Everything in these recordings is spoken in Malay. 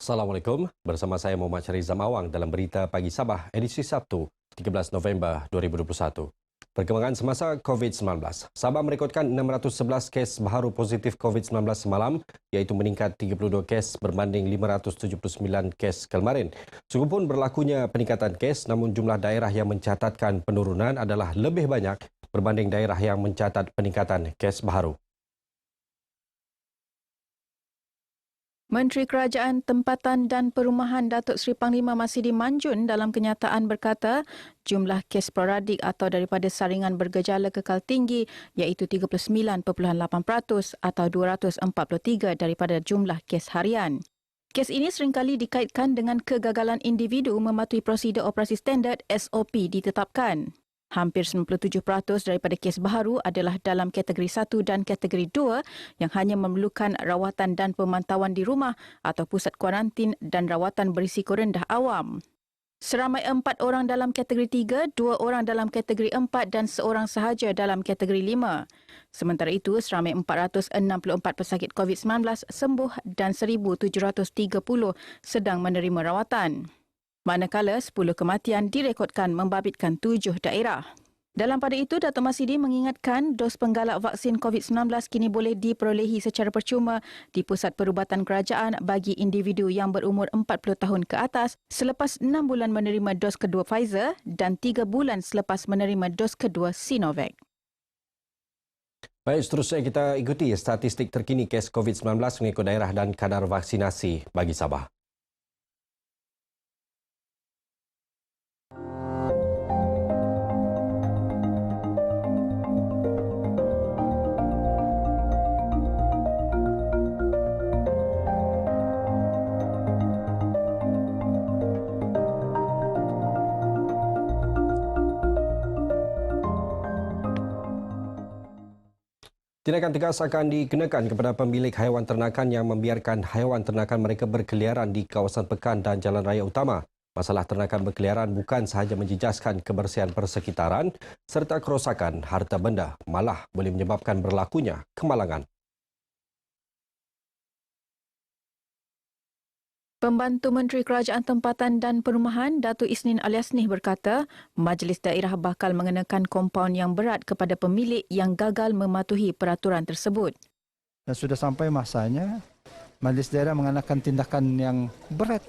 Assalamualaikum, bersama saya Muhammad Syarizam Awang dalam Berita Pagi Sabah, edisi Sabtu, 13 November 2021. Perkembangan semasa COVID-19. Sabah merekodkan 611 kes baharu positif COVID-19 semalam, iaitu meningkat 32 kes berbanding 579 kes kemarin. Sungguhpun berlakunya peningkatan kes, namun jumlah daerah yang mencatatkan penurunan adalah lebih banyak berbanding daerah yang mencatat peningkatan kes baharu. Menteri Kerajaan Tempatan dan Perumahan Datuk Seri Panglima Masidi Manjun dalam kenyataan berkata jumlah kes sporadik atau daripada saringan bergejala kekal tinggi iaitu 39.8% atau 243 daripada jumlah kes harian. Kes ini seringkali dikaitkan dengan kegagalan individu mematuhi prosedur operasi standard SOP ditetapkan. Hampir 97% daripada kes baharu adalah dalam kategori 1 dan kategori 2 yang hanya memerlukan rawatan dan pemantauan di rumah atau pusat kuarantin dan rawatan berisiko rendah awam. Seramai 4 orang dalam kategori 3, 2 orang dalam kategori 4 dan seorang sahaja dalam kategori 5. Sementara itu, seramai 464 pesakit COVID-19 sembuh dan 1,730 sedang menerima rawatan. Manakala 10 kematian direkodkan membabitkan 7 daerah. Dalam pada itu, Datuk Masidi mengingatkan dos penggalak vaksin COVID-19 kini boleh diperolehi secara percuma di Pusat Perubatan Kerajaan bagi individu yang berumur 40 tahun ke atas selepas 6 bulan menerima dos kedua Pfizer dan 3 bulan selepas menerima dos kedua Sinovac. Baik, seterusnya kita ikuti statistik terkini kes COVID-19 mengikut daerah dan kadar vaksinasi bagi Sabah. Tindakan tegas akan dikenakan kepada pemilik haiwan ternakan yang membiarkan haiwan ternakan mereka berkeliaran di kawasan pekan dan jalan raya utama. Masalah ternakan berkeliaran bukan sahaja menjejaskan kebersihan persekitaran serta kerosakan harta benda, malah boleh menyebabkan berlakunya kemalangan. Pembantu Menteri Kerajaan Tempatan dan Perumahan Datuk Isnin Aliasnih berkata, Majlis Daerah bakal mengenakan kompaun yang berat kepada pemilik yang gagal mematuhi peraturan tersebut. Dan sudah sampai masanya Majlis Daerah mengenakan tindakan yang berat.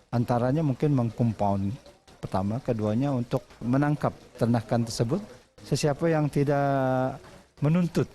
Antaranya mungkin mengkompaun. Pertama, keduanya untuk menangkap ternakan tersebut. Sesiapa yang tidak menuntut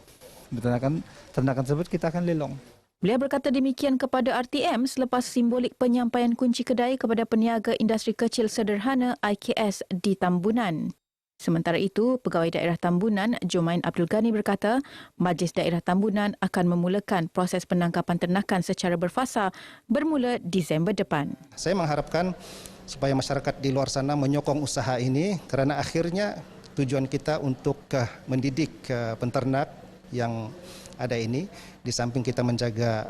ternakan tersebut, kita akan lelong. Beliau berkata demikian kepada RTM selepas simbolik penyampaian kunci kedai kepada peniaga industri kecil sederhana IKS di Tambunan. Sementara itu, Pegawai Daerah Tambunan, Jumain Abdul Ghani berkata, Majlis Daerah Tambunan akan memulakan proses penangkapan ternakan secara berfasa bermula Disember depan. Saya mengharapkan supaya masyarakat di luar sana menyokong usaha ini kerana akhirnya tujuan kita untuk mendidik penternak yang ada ini, di samping kita menjaga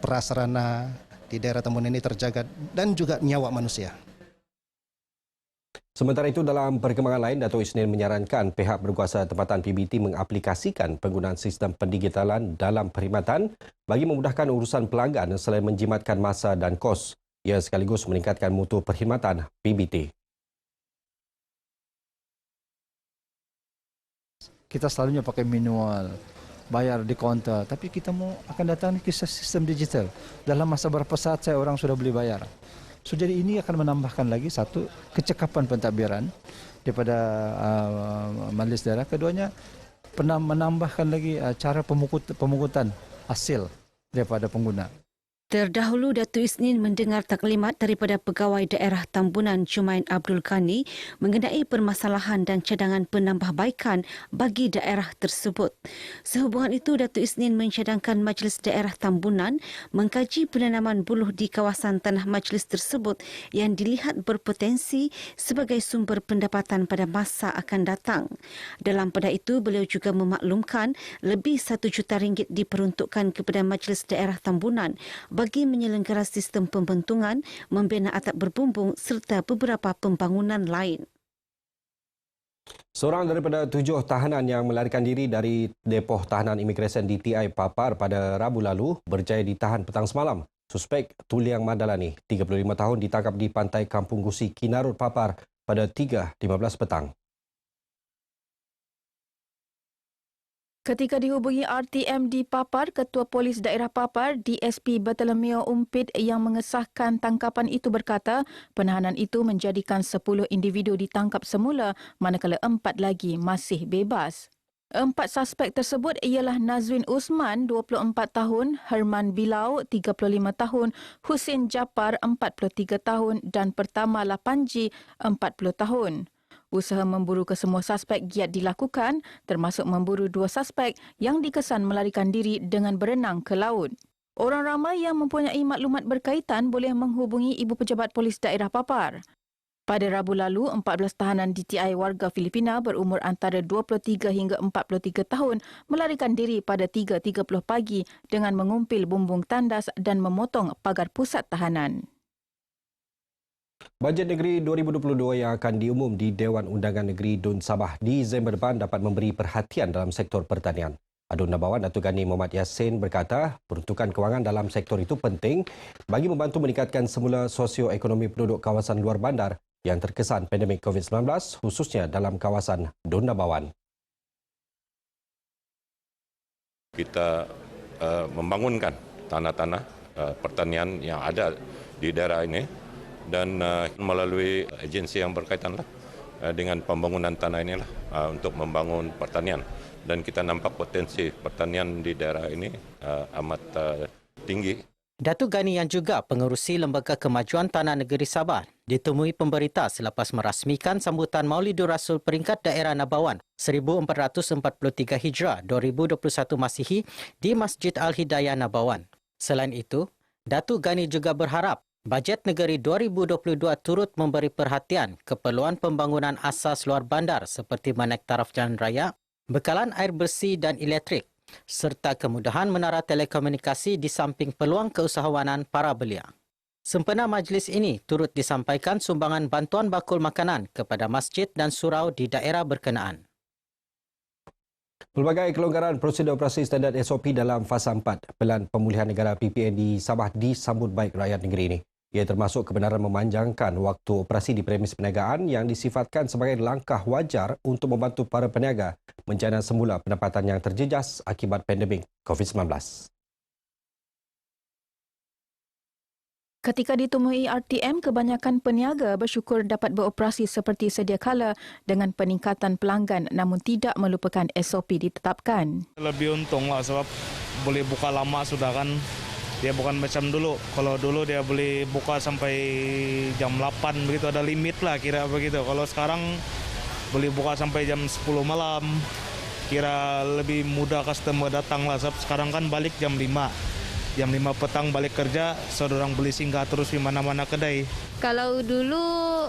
prasarana di daerah Tambunan ini terjaga dan juga nyawa manusia. Sementara itu, dalam perkembangan lain, Datuk Isnin menyarankan pihak berkuasa tempatan PBT mengaplikasikan penggunaan sistem pendigitalan dalam perkhidmatan bagi memudahkan urusan pelanggan selain menjimatkan masa dan kos. Ia sekaligus meningkatkan mutu perkhidmatan PBT. Kita selalunya pakai manual, bayar di kaunter, tapi kita akan datang ke sistem digital. Dalam masa berapa saat orang sudah boleh bayar. So, jadi ini akan menambahkan lagi satu kecekapan pentadbiran daripada Majlis Daerah. Keduanya menambahkan lagi cara pemungutan hasil daripada pengguna. Terdahulu, Datuk Isnin mendengar taklimat daripada Pegawai Daerah Tambunan Jumain Abdul Ghani mengenai permasalahan dan cadangan penambahbaikan bagi daerah tersebut. Sehubungan itu, Datuk Isnin mencadangkan Majlis Daerah Tambunan mengkaji penanaman buluh di kawasan tanah majlis tersebut yang dilihat berpotensi sebagai sumber pendapatan pada masa akan datang. Dalam pada itu, beliau juga memaklumkan lebih RM1 juta diperuntukkan kepada Majlis Daerah Tambunan bagi menyelenggara sistem pembentungan, membina atap berbumbung serta beberapa pembangunan lain. Seorang daripada 7 tahanan yang melarikan diri dari depoh tahanan imigresen DTI Papar pada Rabu lalu berjaya ditahan petang semalam. Suspek Tuliang Madalani, 35 tahun, ditangkap di pantai Kampung Gusi, Kinarut Papar pada 3.15 petang. Ketika dihubungi RTM di Papar, Ketua Polis Daerah Papar, DSP Bartolomeo Umpit yang mengesahkan tangkapan itu berkata, penahanan itu menjadikan 10 individu ditangkap semula manakala 4 lagi masih bebas. 4 suspek tersebut ialah Nazrin Usman, 24 tahun, Herman Bilau, 35 tahun, Husin Japar, 43 tahun dan Pertama Lapanji, 40 tahun. Usaha memburu kesemua suspek giat dilakukan, termasuk memburu 2 suspek yang dikesan melarikan diri dengan berenang ke laut. Orang ramai yang mempunyai maklumat berkaitan boleh menghubungi Ibu Pejabat Polis Daerah Papar. Pada Rabu lalu, 14 tahanan DTI warga Filipina berumur antara 23 hingga 43 tahun melarikan diri pada 3.30 pagi dengan mengumpil bumbung tandas dan memotong pagar pusat tahanan. Bajet Negeri 2022 yang akan diumum di Dewan Undangan Negeri Dun Sabah Disember depan dapat memberi perhatian dalam sektor pertanian. Adun Nabawan Datuk Gani Mohamad Yassin berkata, peruntukan kewangan dalam sektor itu penting bagi membantu meningkatkan semula sosioekonomi penduduk kawasan luar bandar yang terkesan pandemik COVID-19, khususnya dalam kawasan Dun Nabawan. Kita membangunkan tanah-tanah pertanian yang ada di daerah ini dan melalui agensi yang berkaitan dengan pembangunan tanah inilah untuk membangun pertanian, dan kita nampak potensi pertanian di daerah ini amat tinggi. Datuk Gani yang juga pengerusi Lembaga Kemajuan Tanah Negeri Sabah ditemui pemberita selepas merasmikan sambutan Maulidur Rasul peringkat daerah Nabawan 1443 Hijrah 2021 Masihi di Masjid Al-Hidayah Nabawan. Selain itu, Datuk Gani juga berharap Bajet Negeri 2022 turut memberi perhatian keperluan pembangunan asas luar bandar seperti menaik taraf jalan raya, bekalan air bersih dan elektrik, serta kemudahan menara telekomunikasi di samping peluang keusahawanan para belia. Sempena majlis ini turut disampaikan sumbangan bantuan bakul makanan kepada masjid dan surau di daerah berkenaan. Pelbagai kelonggaran prosedur operasi standard SOP dalam fasa 4 Pelan Pemulihan Negara PPN di Sabah disambut baik rakyat negeri ini. Ia termasuk kebenaran memanjangkan waktu operasi di premis perniagaan yang disifatkan sebagai langkah wajar untuk membantu para peniaga menjana semula pendapatan yang terjejas akibat pandemik COVID-19. Ketika ditemui RTM, kebanyakan peniaga bersyukur dapat beroperasi seperti sedia kala dengan peningkatan pelanggan namun tidak melupakan SOP ditetapkan. Lebih untung lah sebab boleh buka lama sudah kan. Dia bukan macam dulu. Kalau dulu dia boleh buka sampai jam 8 begitu, ada limit lah kira begitu. Kalau sekarang boleh buka sampai jam 10 malam. Kira lebih mudah customer datang lah sebab sekarang kan balik jam 5. Jam 5 petang balik kerja, saudara beli singgah terus di mana-mana kedai. Kalau dulu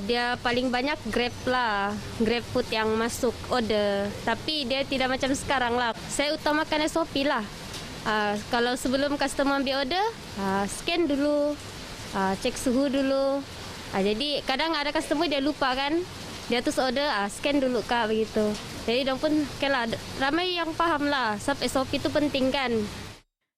dia paling banyak Grab lah, Grab food yang masuk order. Tapi dia tidak macam sekarang lah. Saya utamakan SOP lah. Kalau sebelum customer ambil order, scan dulu, cek suhu dulu. Jadi kadang ada customer dia lupa kan, dia terus order, scan dulu kak begitu. Jadi dong pun okay lah, ramai yang faham lah, sebab SOP itu penting kan.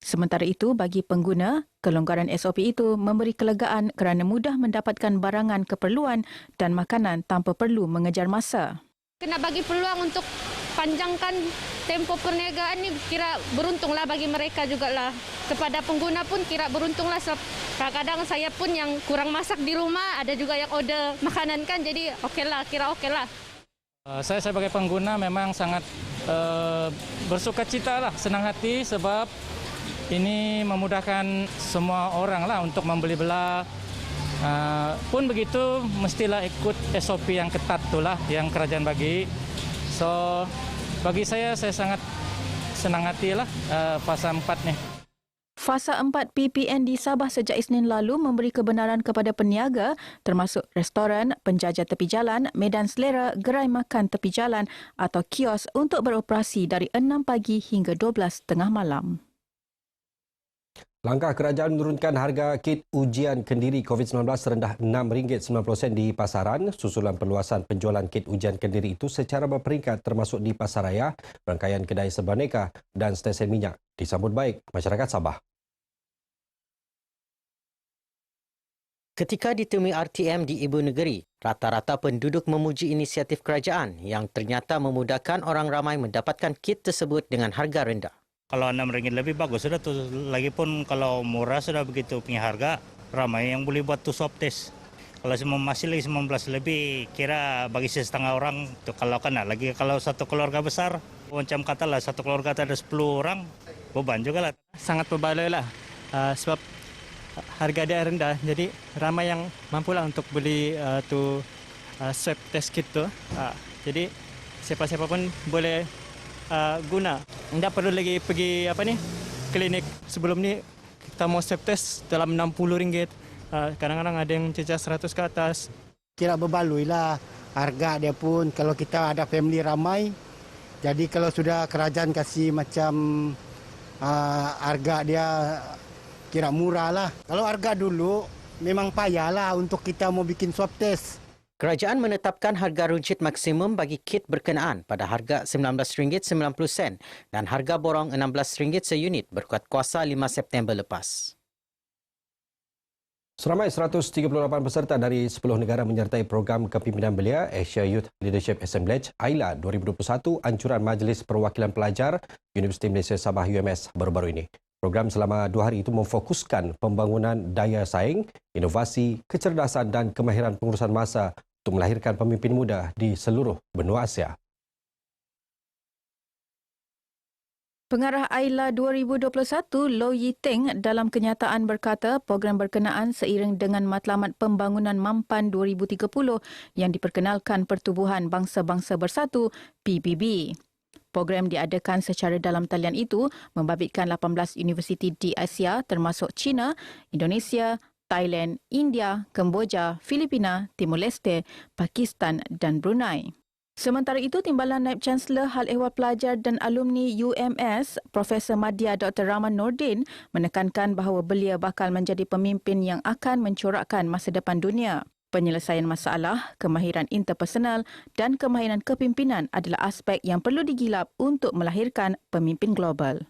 Sementara itu, bagi pengguna, kelonggaran SOP itu memberi kelegaan kerana mudah mendapatkan barangan keperluan dan makanan tanpa perlu mengejar masa. Kena bagi peluang untuk panjangkan tempo perniagaan ni, kira beruntunglah bagi mereka jugalah. Kepada pengguna pun kira beruntunglah sebab kadang-kadang saya pun yang kurang masak di rumah, ada juga yang order makanan kan, jadi okeylah, kira okeylah. Saya sebagai pengguna memang sangat bersukacita lah, senang hati sebab ini memudahkan semua orang lah untuk membeli belah. Pun begitu, mestilah ikut SOP yang ketat itulah yang kerajaan bagi. So, bagi saya sangat senang hatilah fasa 4 ni. Fasa 4 PPN di Sabah sejak Isnin lalu memberi kebenaran kepada peniaga termasuk restoran, penjajah tepi jalan, medan selera, gerai makan tepi jalan atau kios untuk beroperasi dari 6 pagi hingga 12 tengah malam. Langkah kerajaan menurunkan harga kit ujian kendiri COVID-19 serendah RM6.90 di pasaran susulan perluasan penjualan kit ujian kendiri itu secara berperingkat termasuk di pasaraya, rangkaian kedai serba aneka dan stesen minyak disambut baik masyarakat Sabah. Ketika ditemui RTM di Ibu Negeri, rata-rata penduduk memuji inisiatif kerajaan yang ternyata memudahkan orang ramai mendapatkan kit tersebut dengan harga rendah. Kalau RM6 lebih bagus sudah tuh. Lagipun kalau murah sudah begitu punya harga, ramai yang boleh buat tuh swab test. Kalau masih lagi 19 lebih, kira bagi setengah orang tuh kalau kena. Lagi kalau satu keluarga besar, macam katalah satu keluarga ada 10 orang, beban juga lah. Sangat berbaloi lah sebab harga dia rendah, jadi ramai yang mampulah untuk beli swab test kit tu. Jadi siapa-siapa pun boleh guna. Tidak perlu lagi pergi klinik. Sebelum ni kita mau swab test dalam RM60. Kadang-kadang ada yang cecah 100 ke atas. Kira berbaloi lah harga dia pun kalau kita ada family ramai. Jadi kalau sudah kerajaan kasih macam harga dia kira murah lah. Kalau harga dulu memang payah lah untuk kita mau bikin swab test. Kerajaan menetapkan harga runcit maksimum bagi kit berkenaan pada harga RM19.90 dan harga borong RM16 seunit berkuat kuasa 5 September lepas. Seramai 138 peserta dari 10 negara menyertai program kepimpinan belia Asia Youth Leadership Assemblage AILA 2021 anjuran Majlis Perwakilan Pelajar Universiti Malaysia Sabah UMS baru-baru ini. Program selama 2 hari itu memfokuskan pembangunan daya saing, inovasi, kecerdasan dan kemahiran pengurusan masa untuk melahirkan pemimpin muda di seluruh benua Asia. Pengarah AILA 2021, Low Yi Teng dalam kenyataan berkata program berkenaan seiring dengan matlamat pembangunan mampan 2030 yang diperkenalkan Pertubuhan Bangsa-Bangsa Bersatu PBB. Program diadakan secara dalam talian itu membabitkan 18 universiti di Asia termasuk China, Indonesia, Thailand, India, Kemboja, Filipina, Timur Leste, Pakistan dan Brunei. Sementara itu, Timbalan Naib Chancellor Hal Ehwal Pelajar dan Alumni UMS, Profesor Madya Dr. Rahman Nordin menekankan bahawa belia bakal menjadi pemimpin yang akan mencorakkan masa depan dunia. Penyelesaian masalah, kemahiran interpersonal dan kemahiran kepimpinan adalah aspek yang perlu digilap untuk melahirkan pemimpin global.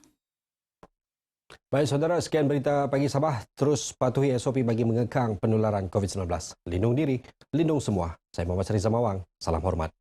Baik saudara, sekian berita pagi Sabah. Terus patuhi SOP bagi mengekang penularan COVID-19. Lindung diri, lindung semua. Saya Muhammad Syahrizal Mawang. Salam hormat.